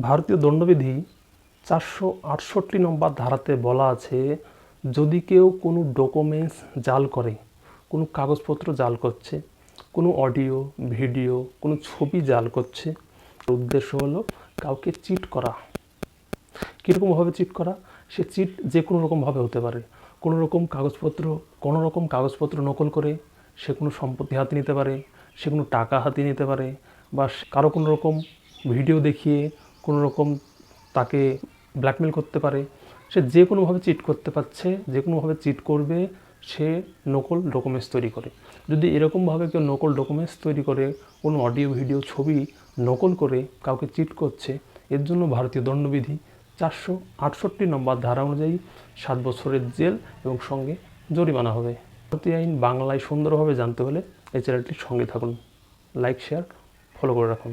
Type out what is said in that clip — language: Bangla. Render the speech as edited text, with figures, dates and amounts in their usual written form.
ভারতীয় দণ্ডবিধি 468 নম্বর ধারাতে বলা আছে, যদি কেউ কোনো ডকুমেন্টস জাল করে, কোনো কাগজপত্র জাল করছে, কোনো অডিও ভিডিও কোনো ছবি জাল করছে, উদ্দেশ্য হলো কাউকে চিট করা। কীরকমভাবে চিট করা? সে চিট যে কোনো রকমভাবে হতে পারে। কোনো রকম কাগজপত্র নকল করে সে কোনো সম্পত্তি হাতে নিতে পারে, সে কোনো টাকা হাতে নিতে পারে, বা কারো কোনো রকম ভিডিও দেখিয়ে কোনো রকম তাকে ব্ল্যাকমেল করতে পারে। সে যে কোনোভাবে চিট করতে পারছে, যে কোনোভাবে চিট করবে, সে নকল ডকুমেন্টস তৈরি করে। যদি এরকমভাবে কেউ নকল ডকুমেন্টস তৈরি করে, কোনো অডিও ভিডিও ছবি নকল করে কাউকে চিট করছে, এর জন্য ভারতীয় দণ্ডবিধি 468 নম্বর ধারা অনুযায়ী 7 বছরের জেল এবং সঙ্গে জরিমানা হবে। ভারতীয় আইন বাংলায় সুন্দরভাবে জানতে হলে এই চ্যানেলটির সঙ্গে থাকুন। লাইক, শেয়ার, ফলো করে রাখুন।